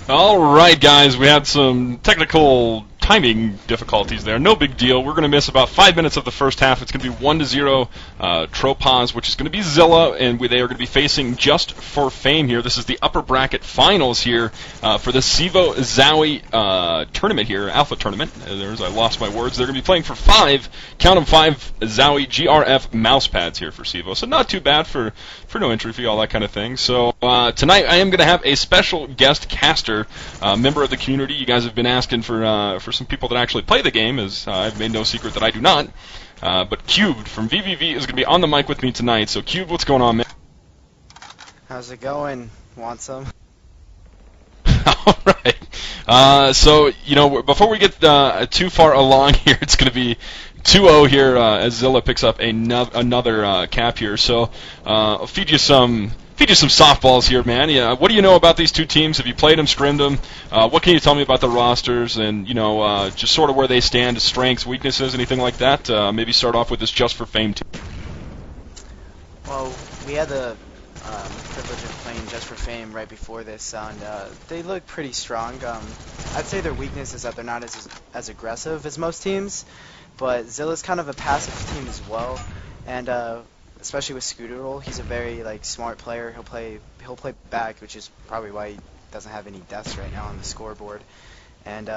All right, guys, we had some technical timing difficulties there. No big deal. We're going to miss about 5 minutes of the first half. It's going to be 1-0 Tropaz, which is going to be Zilla, and they are going to be facing Just for Fame here. This is the upper bracket finals here for the CEVO-Zowie tournament here, Alpha tournament. I lost my words. They're going to be playing for 5 Zowie GRF mouse pads here for CEVO. So not too bad for no entry fee, all that kind of thing. So tonight I am going to have a special guest caster, member of the community. You guys have been asking for some people that actually play the game, as I've made no secret that I do not. But Cubed from VVV is going to be on the mic with me tonight. So Cubed, what's going on, man? How's it going? Want some? All right. So, before we get too far along here, it's going to be 2-0 here as Zilla picks up another cap here. So I'll feed you some softballs here, man. Yeah, what do you know about these two teams? Have you played them, scrimmed them? What can you tell me about the rosters and, just sort of where they stand, strengths, weaknesses, anything like that? Maybe start off with this Just for Fame team. Well, we had the privilege of playing Just for Fame right before this, and they look pretty strong. I'd say their weakness is that they're not as aggressive as most teams, but Zilla's kind of a passive team as well, and especially with Scooterol, he's a very smart player. He'll play back, which is probably why he doesn't have any deaths right now on the scoreboard. And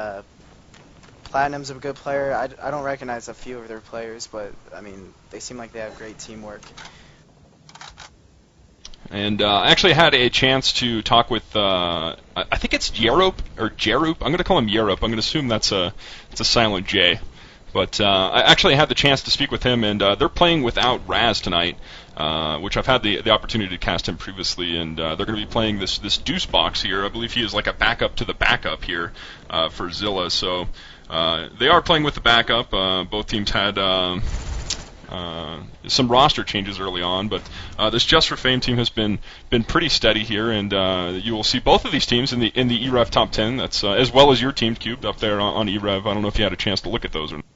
Platinum's a good player. I don't recognize a few of their players, but I mean they seem like they have great teamwork. And I actually had a chance to talk with I think it's Jeroop or Jeroop. I'm going to call him Jeroop. I'm going to assume it's a silent J. But I actually had the chance to speak with him, and they're playing without Raz tonight, which I've had the opportunity to cast him previously, and they're going to be playing this Deuce box here. I believe he is like a backup to the backup here for Zilla. So they are playing with the backup. Both teams had some roster changes early on, but this Just for Fame team has been pretty steady here, and you will see both of these teams in the e-rev top 10. That's as well as your team, Cubed, up there on e-rev. I don't know if you had a chance to look at those or not.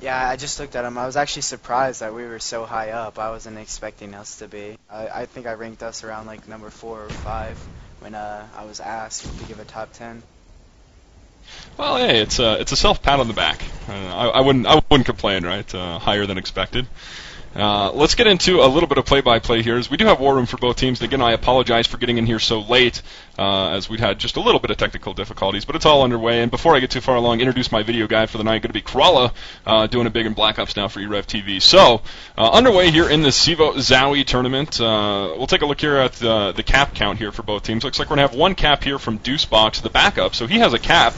Yeah, I just looked at them. I was actually surprised that we were so high up. I wasn't expecting us to be. I think I ranked us around number 4 or 5 when I was asked to give a top 10. Well, hey, it's a self pat on the back. I wouldn't complain, right? Higher than expected. Let's get into a little bit of play-by-play here. As we do have War Room for both teams. Again, I apologize for getting in here so late, as we'd had just a little bit of technical difficulties, but it's all underway. And before I get too far along, introduce my video guide for the night. Going to be Kerala, doing a big in Black Ops now for e-rev TV. So, underway here in the CEVO-Zowie tournament. We'll take a look here at the cap count here for both teams. Looks like we're going to have one cap here from Deucebox, the backup, so he has a cap.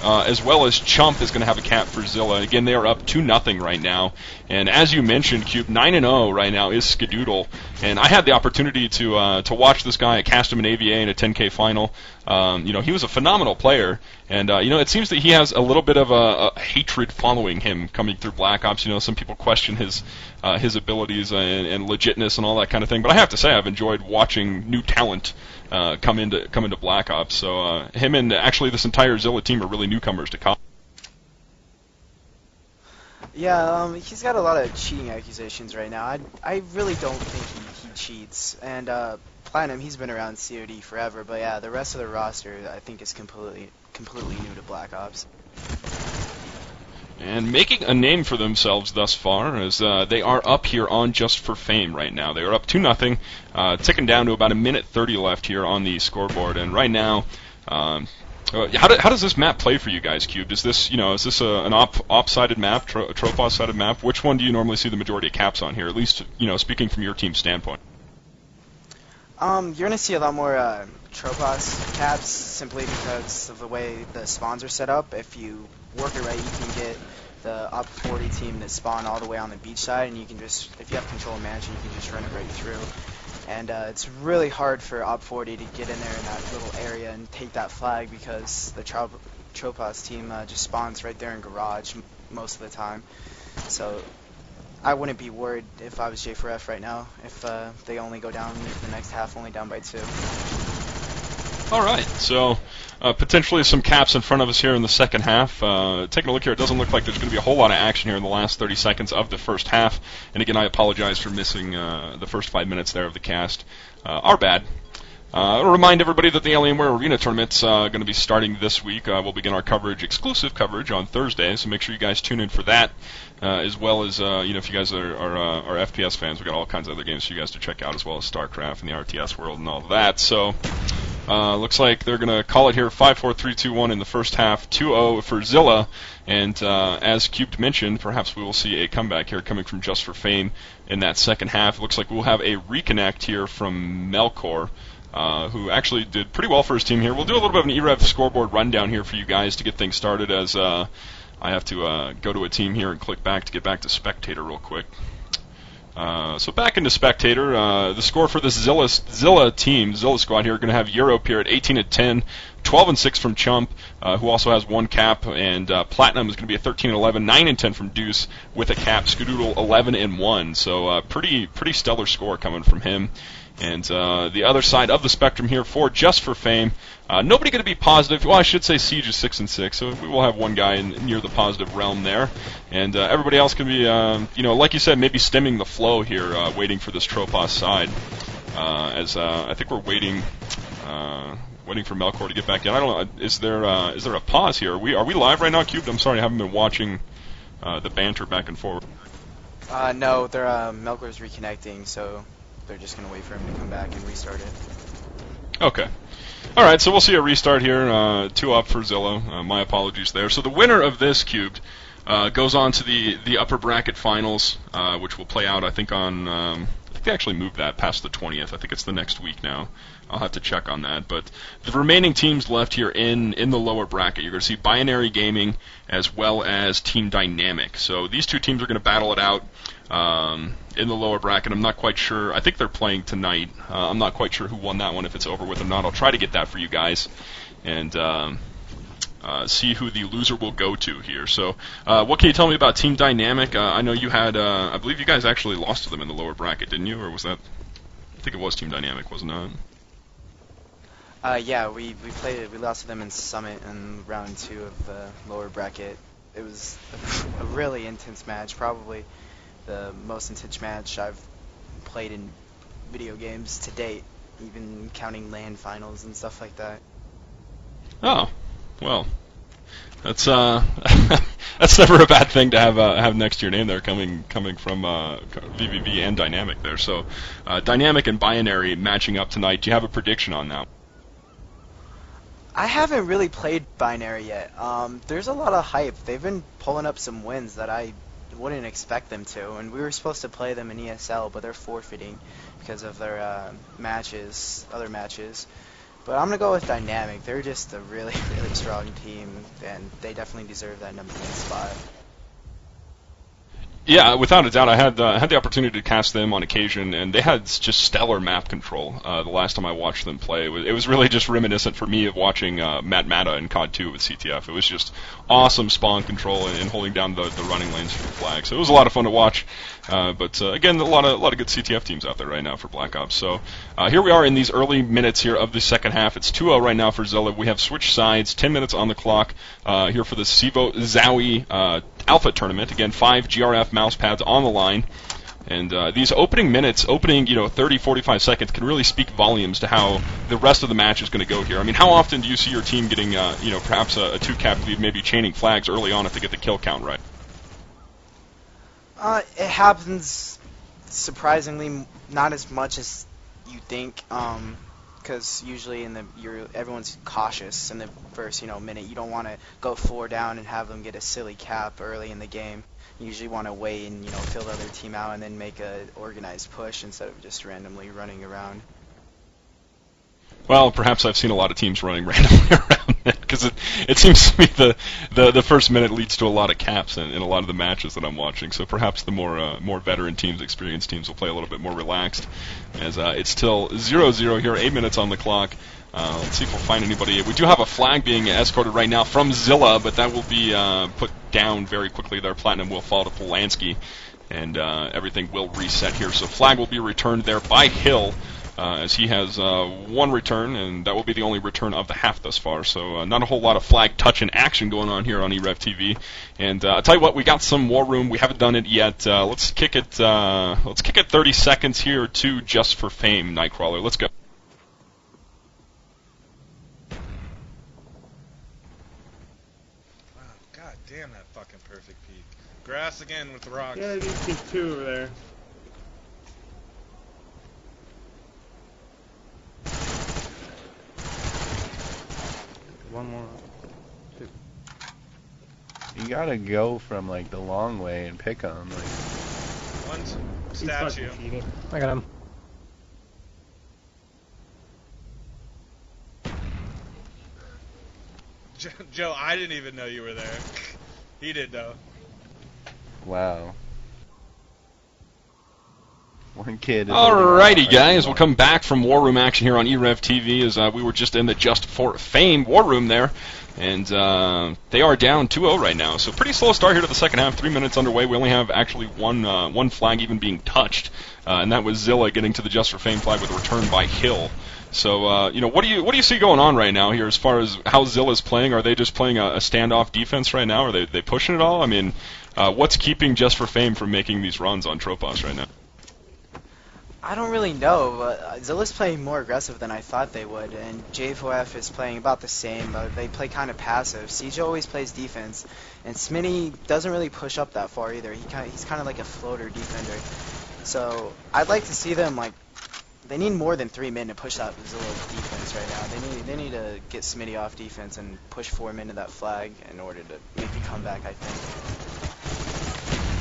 As well as Chump is going to have a cap for Zilla. Again, they are up 2-0 right now. And as you mentioned, Cube, 9-0 right now is Skadoodle. And I had the opportunity to watch this guy. I cast him in AVA in a 10K final. He was a phenomenal player. And, it seems that he has a little bit of a hatred following him coming through Black Ops. Some people question his abilities and legitness and all that kind of thing. But I have to say, I've enjoyed watching new talent come into Black Ops. So him and actually this entire Zilla team are really newcomers to COD. Yeah, he's got a lot of cheating accusations right now. I really don't think he cheats. And Platinum, he's been around COD forever. But yeah, the rest of the roster I think is completely new to Black Ops. And making a name for themselves thus far, as they are up here on Just for Fame right now. They are up 2-0, ticking down to about 1:30 left here on the scoreboard. And right now, how does this map play for you guys, Cubed? Is this an op-sided map, a Tropos-sided map? Which one do you normally see the majority of caps on here? At least, speaking from your team's standpoint. You're gonna see a lot more Tropos caps simply because of the way the spawns are set up. If you work it right, you can get the Op 40 team to spawn all the way on the beach side, and you can just, if you have control of mansion, you can just run it right through. And it's really hard for Op 40 to get in there in that little area and take that flag because the Tropos team just spawns right there in garage most of the time. So I wouldn't be worried if I was J4F right now if they only go down the next half, only down by 2. All right, so potentially some caps in front of us here in the second half. Taking a look here, it doesn't look like there's going to be a whole lot of action here in the last 30 seconds of the first half. And again, I apologize for missing the first 5 minutes there of the cast. Our bad. I'll remind everybody that the Alienware Arena Tournament's going to be starting this week. We'll begin our exclusive coverage on Thursday, so make sure you guys tune in for that, as well as, if you guys are FPS fans, we've got all kinds of other games for you guys to check out, as well as StarCraft and the RTS world and all of that. So, looks like they're going to call it here 5-4-3-2-1 in the first half, 2-0 for Zilla, and as Cubed mentioned, perhaps we will see a comeback here coming from Just for Fame in that second half. It looks like we'll have a reconnect here from Melkor, who actually did pretty well for his team here. We'll do a little bit of an e-rev scoreboard rundown here for you guys to get things started, as I have to go to a team here and click back to get back to Spectator real quick. So back into Spectator, the score for this Zilla squad here, are going to have Europe here at 18-10, 12-6 from Chump, who also has one cap, and Platinum is going to be at 13-11, 9-10 from Deuce with a cap. Skadoodle 11-1, so pretty stellar score coming from him. And the other side of the spectrum here for Just for Fame, nobody going to be positive. Well, I should say Siege is 6-6, so we will have one guy near the positive realm there, and everybody else can be, like you said, maybe stemming the flow here, waiting for this Tropos side. As I think we're waiting for Melkor to get back in. I don't know. Is there a pause here? Are we live right now, Cubed? I'm sorry, I haven't been watching the banter back and forth. No, they're Melkor's reconnecting, so they're just going to wait for him to come back and restart it. Okay. All right, so we'll see a restart here. 2 up for Zilla. My apologies there. So the winner of this Cubed goes on to the upper bracket finals, which will play out, I think, on... I think they actually moved that past the 20th. I think it's the next week now. I'll have to check on that. But the remaining teams left here in the lower bracket, you're going to see Binary Gaming as well as Team Dynamic. So these two teams are going to battle it out in the lower bracket. I'm not quite sure. I think they're playing tonight. I'm not quite sure who won that one, if it's over with or not. I'll try to get that for you guys and see who the loser will go to here. So what can you tell me about Team Dynamic? I know you had, I believe you guys actually lost to them in the lower bracket, didn't you? Or was that, I think it was Team Dynamic, wasn't it? Yeah, we lost to them in Summit in round 2 of the lower bracket. It was a really intense match, probably the most intense match I've played in video games to date, even counting LAN finals and stuff like that. Oh, well, that's that's never a bad thing to have next to your name there, coming from VVV and Dynamic there. So Dynamic and Binary matching up tonight. Do you have a prediction on that? I haven't really played Binary yet. There's a lot of hype. They've been pulling up some wins that I wouldn't expect them to, and we were supposed to play them in ESL, but they're forfeiting because of their other matches. But I'm going to go with Dynamic. They're just a really, really strong team, and they definitely deserve that number 1 spot. Yeah, without a doubt. I had the opportunity to cast them on occasion, and they had just stellar map control the last time I watched them play. It was really just reminiscent for me of watching Matt Mata in COD 2 with CTF. It was just awesome spawn control and holding down the running lanes for the flag. So it was a lot of fun to watch. But again, a lot of good CTF teams out there right now for Black Ops. So here we are in these early minutes here of the second half. It's 2-0 right now for Zilla. We have switched sides, 10 minutes on the clock here for the CevoZowie Alpha Tournament. Again, 5 GRF mouse pads on the line. And these opening 30, 45 seconds can really speak volumes to how the rest of the match is going to go here. I mean, how often do you see your team getting, perhaps a 2-cap lead, maybe chaining flags early on if they get the kill count right? It happens surprisingly not as much as you think, because usually everyone's cautious in the first minute. You don't want to go 4 down and have them get a silly cap early in the game. You usually want to wait and fill the other team out and then make a organized push instead of just randomly running around. Well, perhaps I've seen a lot of teams running randomly around that, because it seems to me the first minute leads to a lot of caps in a lot of the matches that I'm watching. So perhaps the more veteran teams, experienced teams, will play a little bit more relaxed. As it's still 0-0 here, 8 minutes on the clock. Let's see if we'll find anybody. We do have a flag being escorted right now from Zilla, but that will be put down very quickly. Their Platinum will fall to Polanski, and everything will reset here. So flag will be returned there by Hill, as he has 1 return, and that will be the only return of the half thus far. So not a whole lot of flag touch and action going on here on e-rev TV. And I'll tell you what, we got some War Room. We haven't done it yet. Let's kick it 30 seconds here to Just for Fame, Nightcrawler. Let's go. God damn that fucking perfect peak. Grass again with the rocks. Yeah, there's 2 over there. One more. 2. You gotta go from like the long way and pick them. Like. One's statue. I got him. Joe, I didn't even know you were there. He did though. Wow. One kid. Alrighty, guys, we'll come back from War Room action here on e-rev TV as we were just in the Just for Fame War Room there, and they are down 2-0 right now. So pretty slow start here to the second half. 3 minutes underway. We only have actually one flag even being touched, and that was Zilla getting to the Just for Fame flag with a return by Hill. So what do you see going on right now here as far as how Zilla's playing? Are they just playing a standoff defense right now? Are they pushing it all? I mean, what's keeping Just for Fame from making these runs on Tropos right now? I don't really know, but Zilla's playing more aggressive than I thought they would, and J4F is playing about the same. They play kind of passive. CJ always plays defense, and Smitty doesn't really push up that far either. He's kind of like a floater defender. So I'd like to see them they need more than 3 men to push that Zilla defense right now. They need to get Smitty off defense and push 4 men to that flag in order to make the comeback, I think.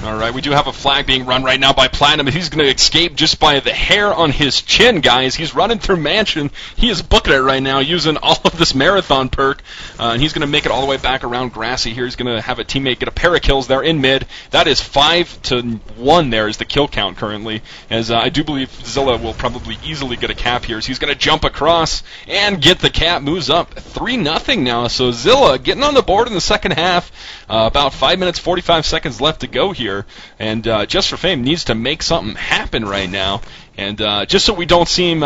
All right, we do have a flag being run right now by Platinum, and he's going to escape just by the hair on his chin, guys. He's running through Mansion. He is booking it right now using all of this marathon perk, and he's going to make it all the way back around Grassy here. He's going to have a teammate get a pair of kills there in mid. That is 5-1 there is the kill count currently, as I do believe Zilla will probably easily get a cap here. So he's going to jump across and get the cap, moves up 3-0 now. So Zilla getting on the board in the second half. About 5 minutes, 45 seconds left to go here. And Just for Fame needs to make something happen right now. And just so we don't seem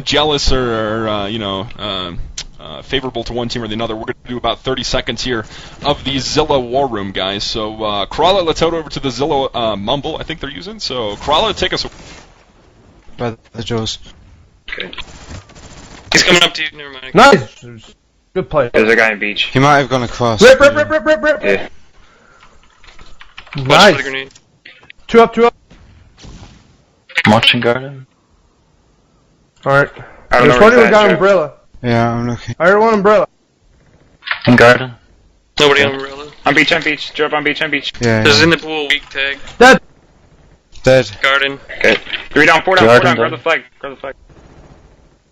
jealous or favorable to one team or the other, we're going to do about 30 seconds here of the Zilla War Room, guys. So, Krala, let's head over to the Zilla Mumble I think they're using. So, Krala, take us away. By the Joes. Okay. He's coming up to you. Never mind. Nice! Good play. There's a guy in beach. He might have gone across. Rip! Yeah. Nice! Watch for the grenade. 2 up. Watching garden. Alright. I don't know There's where one he's who got at, umbrella. Yeah, I'm looking. I heard one umbrella. In garden. Nobody on umbrella. On beach. Drop on beach. Yeah. This is in the pool. Weak tag. Dead. Garden. Okay. 3 down, 4 down. Grab the flag.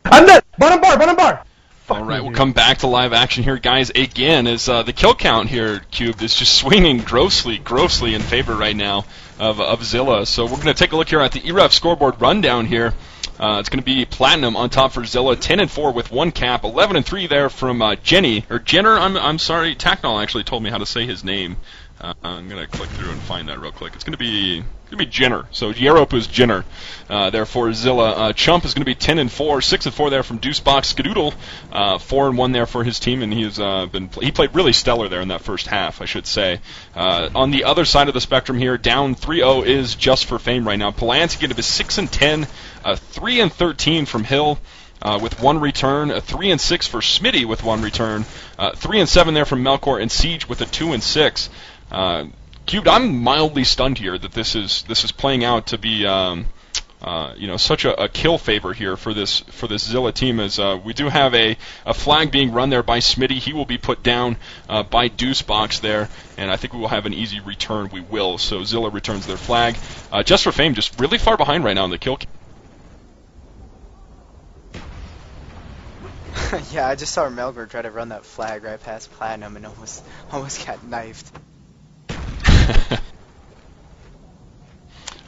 I'm dead! Bottom bar! All right, we'll come back to live action here, guys, again, as the kill count here, Cubed, is just swinging grossly in favor right now of Zilla. So we're going to take a look here at the e-rev scoreboard rundown here. It's going to be Platinum on top for Zilla, 10-4 with 1 cap, 11-3 there from Jenner. I'm sorry, Tacnol actually told me how to say his name. I'm going to click through and find that real quick. It's going to be Jenner. So Yerop is Jenner there for Zilla. Chump is going to be 10-4, 6-4 there from Deucebox. Skadoodle 4-1 there for his team, and he played really stellar there in that first half, I should say. On the other side of the spectrum here, down 3-0 is Just for Fame right now. Polanski going to be 6-10, 3-13 from Hill. With 1 return, 3-6 for Smitty with 1 return, 3-7 there from Melkor, and Siege with a 2-6. Cubed, I'm mildly stunned here that this is playing out to be such a kill favor here for this Zilla team, as we do have a flag being run there by Smitty. He will be put down by Deucebox there, and I think we will have an easy return. We will. So Zilla returns their flag. Just for Fame, just really far behind right now in the kill. Yeah, I just saw Melgor try to run that flag right past Platinum and almost got knifed.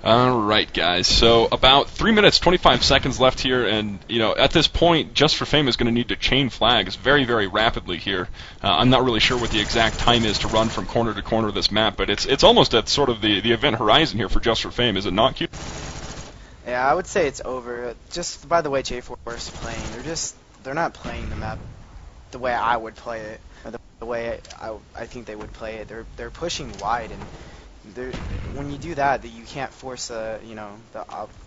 Alright, guys, so about 3 minutes, 25 seconds left here, and, at this point, Just for Fame is going to need to chain flags very, very rapidly here. I'm not really sure what the exact time is to run from corner to corner of this map, but it's almost at sort of the event horizon here for Just for Fame, is it not, Q? Yeah, I would say it's over. Just by the way J4 is playing, they're not playing the map the way I would play it, or the way I think they would play it. They're pushing wide, and when you do that, you can't force the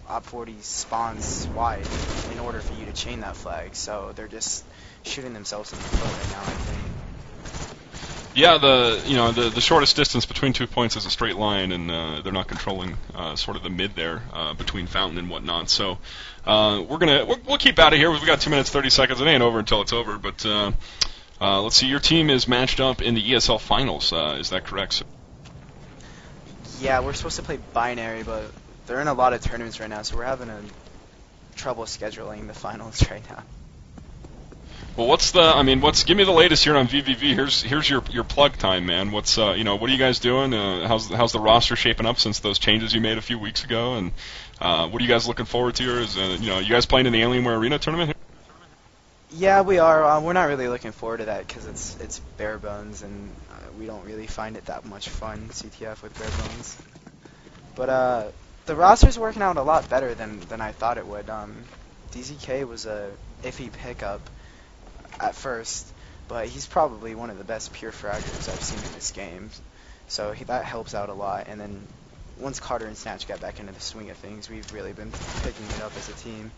op 40 spawns wide in order for you to chain that flag. So they're just shooting themselves in the foot right now, I think. Yeah, the shortest distance between 2 points is a straight line, and they're not controlling sort of the mid there between fountain and whatnot. So we'll keep out of here. We've got 2 minutes 30 seconds. It ain't over until it's over. But let's see. Your team is matched up in the ESL finals. Is that correct, sir? Yeah, we're supposed to play binary, but they're in a lot of tournaments right now, so we're having trouble scheduling the finals right now. Well, give me the latest here on VVV. Here's your plug time, man. What are you guys doing? How's the roster shaping up since those changes you made a few weeks ago? And what are you guys looking forward to here? Is you guys playing in the Alienware Arena tournament here? Yeah, we are. We're not really looking forward to that because it's bare bones, and we don't really find it that much fun, CTF with bare bones. But the roster's working out a lot better than I thought it would. DZK was a iffy pickup at first, but he's probably one of the best pure fraggers I've seen in this game, so that helps out a lot. And then once Carter and Snatch got back into the swing of things, we've really been picking it up as a team.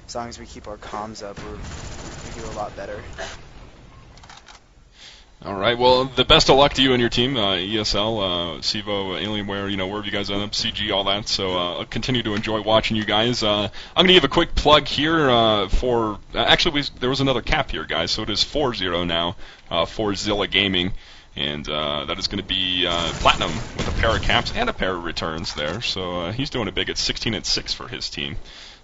As long as we keep our comms up, we do a lot better. All right. Well, the best of luck to you and your team, ESL, CEVO, Alienware, wherever you guys end up, CG, all that. So I'll continue to enjoy watching you guys. I'm going to give a quick plug here for... actually, there was another cap here, guys. So it is 4-0 now for Zilla Gaming. And that is going to be Platinum with a pair of caps and a pair of returns there. So he's doing it big at 16-6 for his team.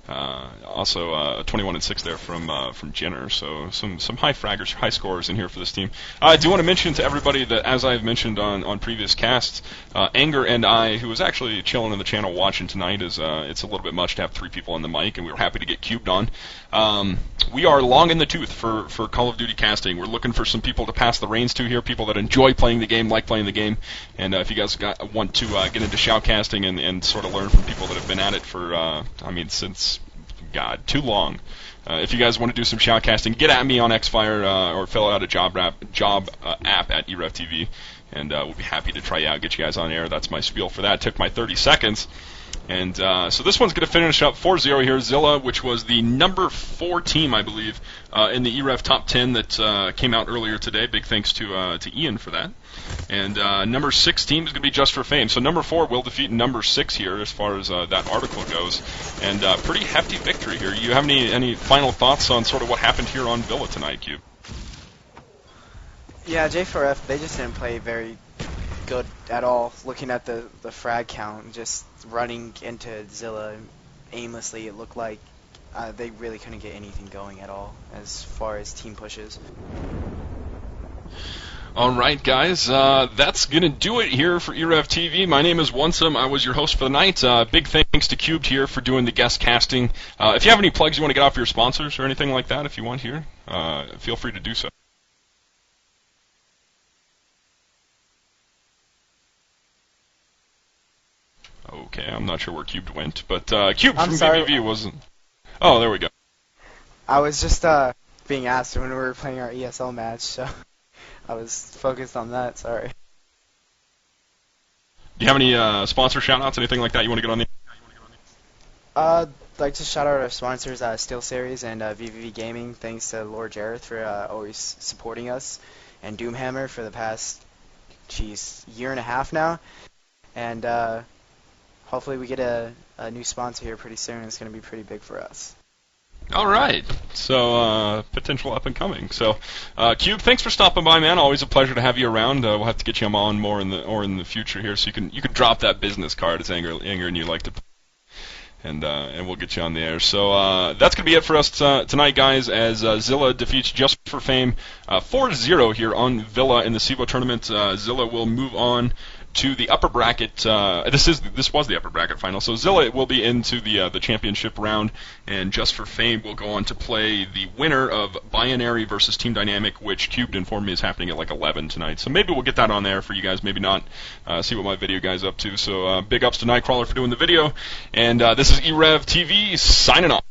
Also 21-6 there from Jenner, so some high fraggers, high scorers in here for this team. I do want to mention to everybody that, as I've mentioned on previous casts, Anger and I, who was actually chilling on the channel watching tonight, it's a little bit much to have 3 people on the mic, and we were happy to get cubed on. We are long in the tooth for Call of Duty casting. We're looking for some people to pass the reins to here, people that enjoy playing the game, like playing the game, and if you guys want to get into shoutcasting and sort of learn from people that have been at it for, since too long. If you guys want to do some shoutcasting, get at me on Xfire or fill out a job app at e-rev TV, and we'll be happy to try you out, get you guys on air. That's my spiel for that. It took my 30 seconds. And so this one's going to finish up 4-0 here. Zilla, which was the number 4 team, I believe, in the e-rev top 10 that came out earlier today. Big thanks to Ian for that. And number 6 team is going to be Just for Fame. So number 4 will defeat number 6 here as far as that article goes. And pretty hefty victory here. You have any final thoughts on sort of what happened here on Villa tonight, Cube? Yeah, J4F, they just didn't play very good at all. Looking at the frag count, just running into Zilla aimlessly, it looked like they really couldn't get anything going at all as far as team pushes. All right, guys, that's going to do it here for e-rev TV. My name is Onesome. I was your host for the night. Big thanks to Cubed here for doing the guest casting. If you have any plugs you want to get off your sponsors or anything like that, if you want here, feel free to do so. Okay, I'm not sure where Cubed went, but Cubed from BBV wasn't... Oh, there we go. I was just being asked when we were playing our ESL match, so I was focused on that, sorry. Do you have any sponsor shout-outs, anything like that you want to get on the... I'd like to shout out our sponsors, SteelSeries and VVV Gaming. Thanks to Lord Jareth for always supporting us, and Doomhammer for the past, year and a half now. And hopefully we get a new sponsor here pretty soon. It's going to be pretty big for us. All right. So, potential up and coming. So, Cube, thanks for stopping by, man. Always a pleasure to have you around. We'll have to get you on more in the future here, so you can drop that business card as Anger and you like to. And we'll get you on the air. So that's going to be it for us tonight, guys, as Zilla defeats Just for Fame 4-0 here on Villa in the CEVO tournament. Zilla will move on to the upper bracket. This was the upper bracket final. So Zilla will be into the championship round, and Just for Fame will go on to play the winner of Binary versus Team Dynamic, which Cubed informed me is happening at like 11 tonight. So maybe we'll get that on there for you guys. Maybe not. See what my video guy's up to. So big ups to Nightcrawler for doing the video, and this is e-rev TV signing off.